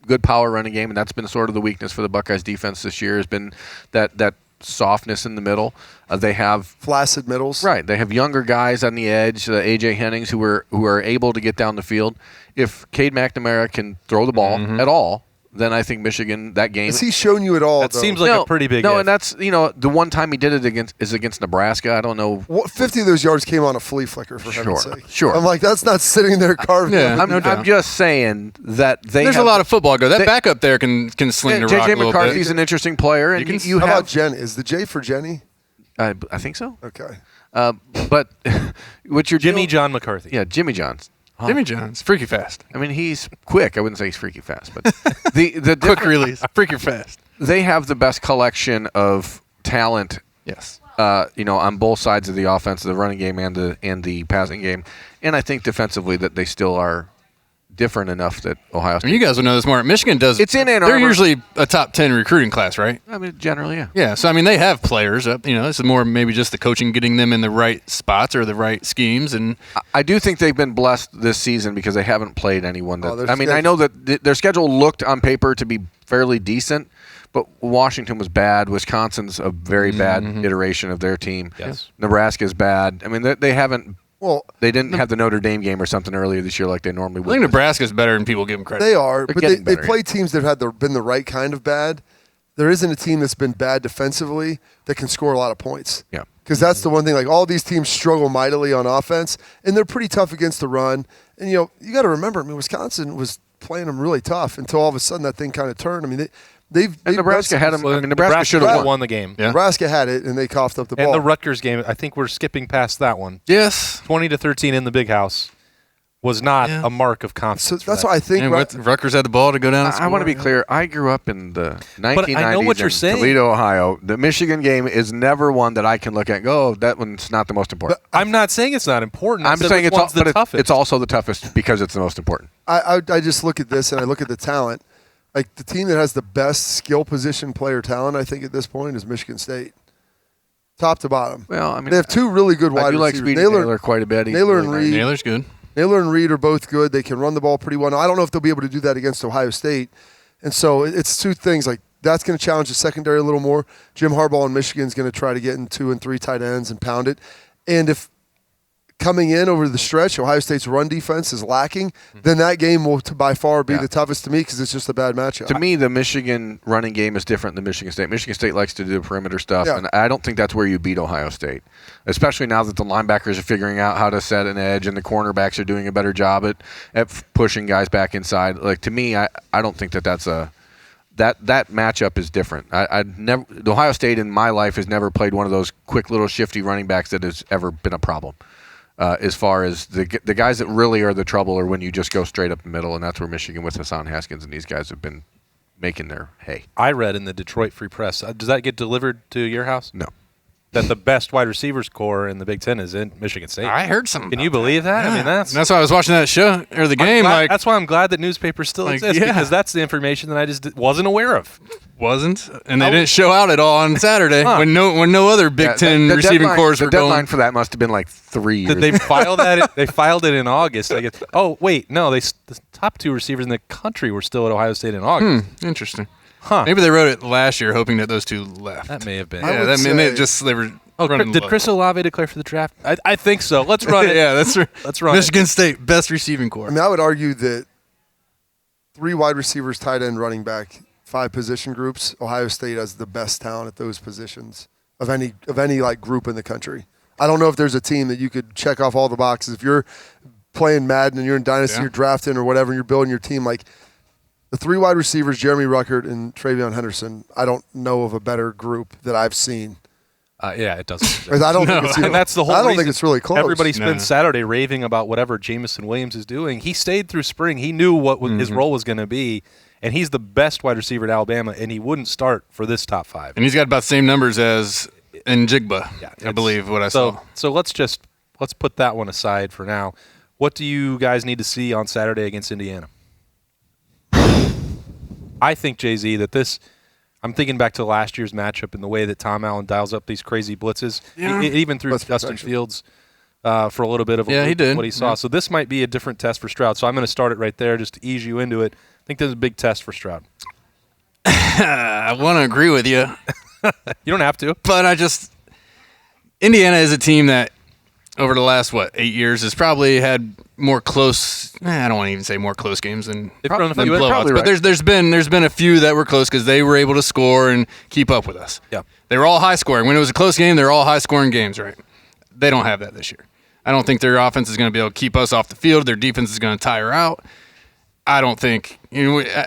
S3: good power running game, and that's been sort of the weakness for the Buckeyes defense this year has been that softness in the middle. They have
S5: Flaccid middles.
S3: right. They have younger guys on the edge, AJ Hennings, who are able to get down the field. If Cade McNamara can throw the ball at all, then I think Michigan that game.
S5: Has he shown you at all?
S1: That
S5: though?
S1: seems like a pretty big
S3: No,
S1: if.
S3: and that's the one time he did it against Nebraska. I don't know.
S5: 50 of those yards came on a flea flicker, for heaven's sake.
S3: Sure.
S5: I'm like, that's not sitting there carving.
S2: Yeah.
S5: up.
S3: I'm just saying that
S2: There's a lot of football go. That backup there can sling the rock a
S3: J.J.
S2: little
S3: McCarthy's
S2: bit.
S3: an interesting player, and you
S5: How
S3: have.
S5: about Jen? Is the J for Jenny?
S3: I think so.
S5: Okay.
S3: But what you're
S1: Jimmy
S3: doing-
S1: John McCarthy.
S3: Yeah, Jimmy John's.
S2: Jimmy John's freaky fast.
S3: I mean, he's quick. I wouldn't say he's freaky fast, but the
S2: Quick release, freaky fast.
S3: They have the best collection of talent.
S2: Yes.
S3: On both sides of the offense, the running game and the passing game, and I think defensively that they still are different enough that Ohio
S2: I
S3: State.
S2: mean, you guys would know this more. Michigan does.
S3: It's in Ann
S2: They're
S3: Arbor.
S2: usually a top 10 recruiting class, right?
S3: I mean, generally, yeah.
S2: Yeah. So I mean, they have players. This is more maybe just the coaching getting them in the right spots or the right schemes. And
S3: I do think they've been blessed this season because they haven't played anyone that.
S5: their
S3: I mean, I know that their schedule looked on paper to be fairly decent, but Washington was bad. Wisconsin's a very bad iteration of their team.
S1: Yes.
S3: Nebraska's bad. I mean, they haven't.
S5: Well,
S3: They didn't have the Notre Dame game or something earlier this year like they normally
S2: I
S3: would.
S2: think Nebraska's better than people give them credit.
S5: they are, but
S3: getting
S5: they
S3: better,
S5: play teams that have been the right kind of bad. There isn't a team that's been bad defensively that can score a lot of points.
S3: Yeah.
S5: Because that's the one thing. Like, all these teams struggle mightily on offense, and they're pretty tough against the run. And, you got to remember, I mean, Wisconsin was playing them really tough until all of a sudden that thing kind of turned. I mean, they've
S3: Nebraska had them. I mean, Nebraska should
S1: Nebraska
S3: have
S1: won the game.
S2: Yeah.
S5: Nebraska had it, and they coughed up the ball.
S1: And the Rutgers game, I think we're skipping past that one.
S2: Yes.
S1: 20-13 in the Big House was not
S2: Yeah.
S1: a mark of confidence.
S5: so
S1: for
S5: that's
S1: that.
S5: why I think
S2: And Rutgers had the ball to go down. And
S3: I want to be
S2: score.
S3: clear. I grew up in the 1990s
S1: I know what you're
S3: in
S1: saying.
S3: Toledo, Ohio. The Michigan game is never one that I can look at and go, oh, that one's not the most important.
S1: I'm not saying it's not important.
S3: I'm
S1: said
S3: saying
S1: which
S3: it's,
S1: one's the toughest.
S3: it's also the toughest because it's the most important.
S5: I just look at this and I look at the talent. Like, the team that has the best skill position player talent, I think, at this point is Michigan State. Top to bottom.
S3: Well, I mean,
S5: They have two really good wide
S3: I do like
S5: receivers.
S3: Speedy Naylor quite a bit. He's
S5: Naylor
S3: really
S5: and
S3: nice.
S5: Reed.
S2: Naylor's good.
S5: Naylor and Reed are both good. They can run the ball pretty well. Now, I don't know if they'll be able to do that against Ohio State. And so it's two things. Like, that's going to challenge the secondary a little more. Jim Harbaugh in Michigan is going to try to get in 2 and 3 tight ends and pound it. And if coming in over the stretch, Ohio State's run defense is lacking, then that game will by far be the toughest to me because it's just a bad matchup.
S3: To me, the Michigan running game is different than Michigan State. Michigan State likes to do the perimeter stuff,
S5: Yeah.
S3: and I don't think that's where you beat Ohio State, especially now that the linebackers are figuring out how to set an edge and the cornerbacks are doing a better job at pushing guys back inside. Like, to me, I don't think that's a that matchup is different. The Ohio State in my life has never played one of those quick little shifty running backs that has ever been a problem. As far as the guys that really are the trouble are when you just go straight up the middle, and that's where Michigan with Hassan Haskins and these guys have been making their hay.
S1: I read in the Detroit Free Press. Does that get delivered to your house?
S3: No.
S1: That the best wide receivers core in the Big Ten is in Michigan State.
S2: I heard something.
S1: Can
S2: about
S1: you believe that? I mean, that's
S2: why I was watching that show or the game.
S1: that's why I'm glad that newspapers still
S2: Like,
S1: exist,
S2: yeah.
S1: because that's the information that I just wasn't aware of.
S2: wasn't, and they didn't show out at all on Saturday when no other Big Ten
S3: the
S2: receiving
S3: deadline,
S2: cores
S3: the
S2: were
S3: deadline
S2: going.
S3: for that must have been like 3 years.
S1: Did they file that? They filed it in August. I guess. Oh wait, no. The top 2 receivers in the country were still at Ohio State in August.
S2: Interesting.
S1: Huh?
S2: Maybe they wrote it last year, hoping that those 2 left.
S1: That may have been.
S5: I
S2: Yeah,
S5: would
S2: that mean
S5: say-
S2: they just they were.
S1: Oh,
S2: running
S1: did
S2: low.
S1: Chris Olave declare for the draft? I think so. Let's run it.
S2: Yeah, that's right.
S1: Let's run
S2: Michigan State best receiving core.
S5: I mean, I would argue that 3 wide receivers, tight end, running back, 5 position groups, Ohio State has the best talent at those positions of any like group in the country. I don't know if there's a team that you could check off all the boxes. If you're playing Madden and you're in Dynasty, you're drafting or whatever, and you're building your team, like the 3 wide receivers, Jeremy Ruckert and TraVion Henderson, I don't know of a better group that I've seen.
S1: Yeah, it doesn't.
S5: I don't think it's even,
S1: And that's the whole
S5: I don't
S1: reason
S5: think it's really close.
S1: Everybody spends
S2: No.
S1: Saturday raving about whatever Jamison Williams is doing. He stayed through spring. He knew what his role was going to be, and he's the best wide receiver at Alabama, and he wouldn't start for this top 5.
S2: And he's got about the same numbers as Njigba,
S1: Yeah,
S2: I believe what I
S1: so,
S2: saw.
S1: So let's put that one aside for now. What do you guys need to see on Saturday against Indiana? I think, Jay-Z, that this – I'm thinking back to last year's matchup and the way that Tom Allen dials up these crazy blitzes.
S2: Yeah.
S1: He even threw
S5: Blitz
S1: Justin
S5: protection.
S1: Fields for a little bit of
S2: Yeah, he did.
S1: what he saw.
S2: Yeah.
S1: So this might be a different test for Stroud. So I'm going to start it right there just to ease you into it. I think this is a big test for Stroud.
S2: I want to agree with you,
S1: You don't have to.
S2: but Indiana is a team that over the last 8 years has probably had more close. I don't want to even say more close games than
S1: They've thrown a
S2: than
S1: few in.
S2: blowouts.
S3: Probably
S2: But
S3: right.
S2: there's been a few that were close because they were able to score and keep up with us.
S1: Yeah.
S2: They were all high scoring. When it was a close game, they're all high scoring games, right? They don't have that this year. I don't think their offense is going to be able to keep us off the field. Their defense is going to tire out. I don't think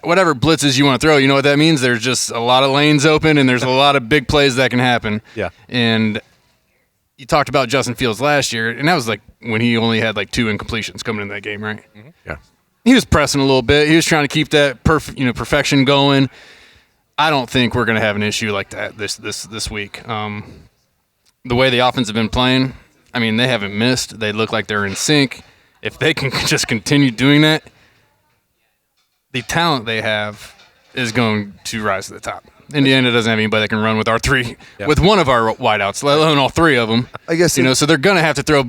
S2: whatever blitzes you want to throw, you know what that means? There's just a lot of lanes open and there's a lot of big plays that can happen.
S1: Yeah.
S2: And you talked about Justin Fields last year, and that was like when he only had 2 incompletions coming in that game, right?
S1: Mm-hmm.
S3: Yeah.
S2: He was pressing a little bit. He was trying to keep that perfection going. I don't think we're going to have an issue like that this week. The way the offense have been playing, I mean, they haven't missed. They look like they're in sync. If they can just continue doing that, the talent they have is going to rise to the top. Indiana doesn't have anybody that can run with our three, with one of our wideouts, let alone all three of them.
S5: I guess
S2: so they're going to have to throw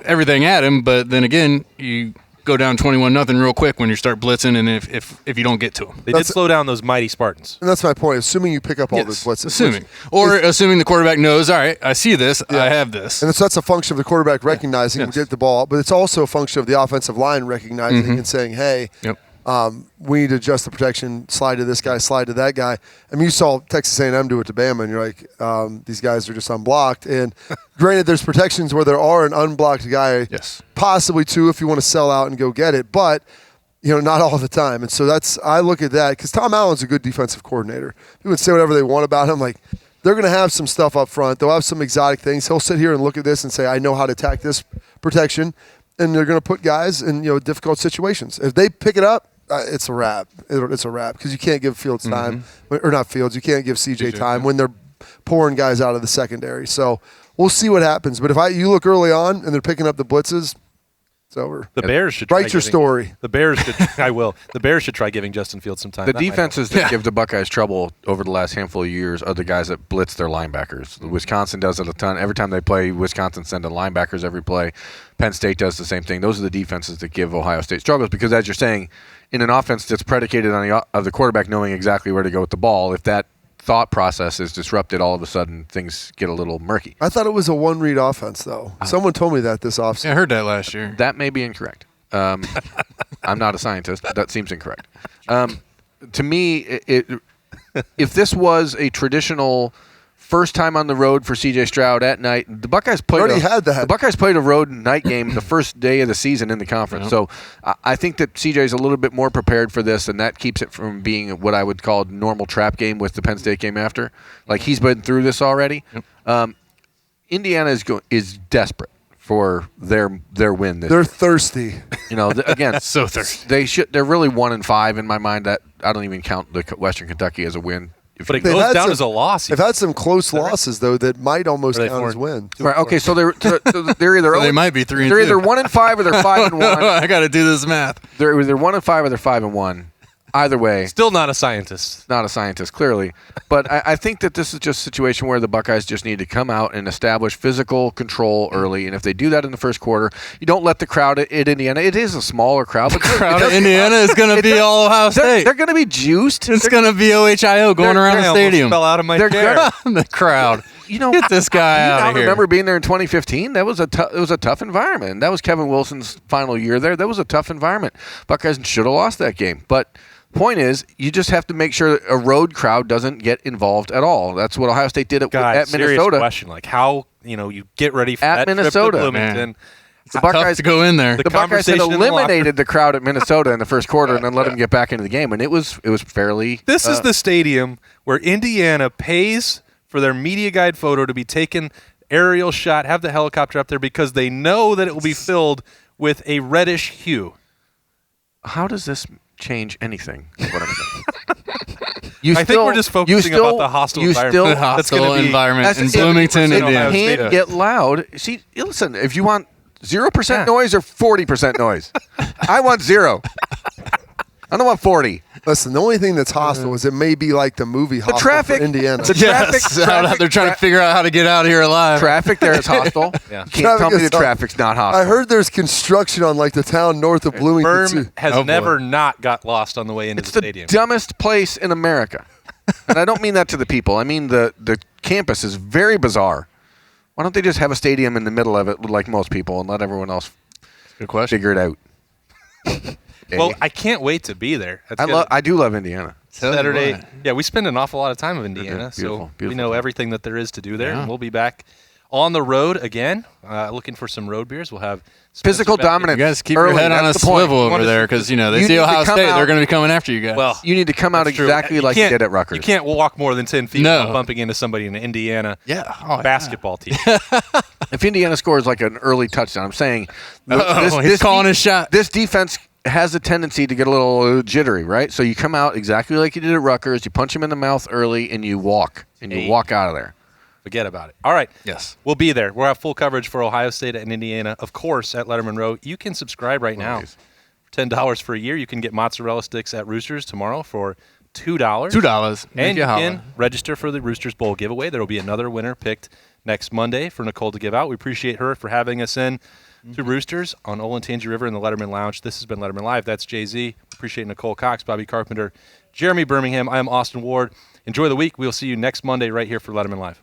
S2: everything at him. But then again, you go down 21-0 real quick when you start blitzing, and if you don't get to them.
S1: They did slow down those mighty Spartans.
S5: And that's my point. Assuming you pick up all those blitzes.
S2: Assuming the quarterback knows, all right, I see this, I have this.
S5: And so that's a function of the quarterback recognizing and get the ball, but it's also a function of the offensive line recognizing and saying, hey, we need to adjust the protection, slide to this guy, slide to that guy. I mean, you saw Texas A&M do it to Bama, and you're like, these guys are just unblocked. And granted, there's protections where there are an unblocked guy, possibly two if you want to sell out and go get it, but not all the time. And so I look at that because Tom Allen's a good defensive coordinator. People would say whatever they want about him. Like, they're going to have some stuff up front. They'll have some exotic things. He'll sit here and look at this and say, I know how to attack this protection, and they're going to put guys in difficult situations. If they pick it up, it's a wrap. It's a wrap because you can't give Fields time, or not Fields. You can't give CJ time when they're pouring guys out of the secondary. So we'll see what happens. But if you look early on and they're picking up the blitzes, it's over.
S1: The Bears should
S5: write your story.
S1: The Bears should. I will. The Bears should try giving Justin Fields some time.
S3: The defenses that give the Buckeyes trouble over the last handful of years are the guys that blitz their linebackers. Wisconsin does it a ton. Every time they play, Wisconsin send in linebackers every play. Penn State does the same thing. Those are the defenses that give Ohio State struggles because, as you're saying, in an offense that's predicated on the quarterback knowing exactly where to go with the ball, if that thought process is disrupted, all of a sudden things get a little murky.
S5: I thought it was a one-read offense, though. Someone told me that this offseason.
S2: I heard that last year.
S3: That may be incorrect. I'm not a scientist. That seems incorrect. To me, if this was a traditional first time on the road for C.J. Stroud at night, the Buckeyes played The Buckeyes played a road night game the first day of the season in the conference. So I think that C.J. is a little bit more prepared for this, and that keeps it from being what I would call a normal trap game with the Penn State game after. Like, he's been through this already. Indiana is desperate for their win.
S5: They're thirsty.
S3: Again,
S2: so thirsty.
S3: They're really 1-5 in my mind. That I don't even count the Western Kentucky as a win.
S1: But it goes down as a loss.
S5: They've had some close losses though that might almost count as wins.
S3: Right. Okay. So they're either
S2: they might be 3-2.
S3: They're either 1-5 or they're 5-1.
S2: I got to do this math.
S3: They're either 1-5 or they're 5-1. Either way,
S1: still not a scientist.
S3: Not a scientist, clearly. But I think that this is just a situation where the Buckeyes just need to come out and establish physical control early. And if they do that in the first quarter, you don't let the crowd at Indiana. It is a smaller crowd. But
S2: the crowd at Indiana is going to be all Ohio State.
S3: They're going to be juiced.
S2: It's going to be OHIO going around the stadium.
S1: Fell out of my chair.
S2: The crowd. Get this guy out of here.
S3: I remember being there in 2015. That was it was a tough environment. That was Kevin Wilson's final year there. That was a tough environment. Buckeyes should have lost that game. But point is, you just have to make sure that a road crowd doesn't get involved at all. That's what Ohio State did at Minnesota.
S1: Serious question, like how you get ready for
S3: at
S1: that
S3: Minnesota,
S1: trip to Bloomington.
S2: It's tough to go in there.
S3: The Buckeyes had eliminated the crowd at Minnesota in the first quarter and then let them get back into the game, and it was fairly.
S1: This is the stadium where Indiana pays for their media guide photo to be taken, aerial shot, have the helicopter up there because they know that it will be filled with a reddish hue.
S3: How does this change anything? What I'm saying.
S1: I think we're just focusing about the hostile environment.
S2: The hostile environment in Bloomington, Indiana.
S3: You can't get loud. See, listen, if you want 0% noise or 40% noise, I want 0. I don't want 40.
S5: Listen, the only thing that's hostile is it may be like the movie Hostile
S3: traffic,
S5: for Indiana.
S3: The traffic,
S2: they're trying to figure out how to get out of here alive.
S3: Traffic there is hostile. You can't tell me the traffic's not hostile.
S5: I heard there's construction on like the town north of Bloomington.
S1: Berm has never not got lost on the way into the stadium.
S3: It's the dumbest place in America. And I don't mean that to the people. I mean the campus is very bizarre. Why don't they just have a stadium in the middle of it like most people and let everyone else figure it out?
S1: Well, I can't wait to be there.
S3: I do love Indiana.
S1: Saturday. Yeah, we spend an awful lot of time in Indiana,
S3: beautiful,
S1: so we know everything that there is to do there. And we'll be back on the road again, looking for some road beers. We'll have
S3: physical dominance.
S2: You guys keep your head on a swivel over there because they see Ohio State. They're going to be coming after you guys.
S1: Well,
S3: you need to come out exactly like you did at Rutgers.
S1: You can't walk more than 10 feet without bumping into somebody in the Indiana basketball team.
S3: If Indiana scores like an early touchdown, I'm saying
S2: he's calling his shot.
S3: This defense has a tendency to get a little jittery, right? So you come out exactly like you did at Rutgers. You punch him in the mouth early, and you walk out of there.
S1: Forget about it. All right.
S2: Yes.
S1: We'll be there. We'll have full coverage for Ohio State and Indiana, of course, at Lettermen Row. You can subscribe right now $10 for a year. You can get mozzarella sticks at Roosters tomorrow for $2.
S2: $2.
S1: And you can register for the Roosters Bowl giveaway. There will be another winner picked next Monday for Nicole to give out. We appreciate her for having us in to Roosters on Olentangy River in the Lettermen Lounge. This has been Lettermen Live. That's Jay-Z. Appreciate Nicole Cox, Bobby Carpenter, Jeremy Birmingham. I am Austin Ward. Enjoy the week. We'll see you next Monday right here for Lettermen Live.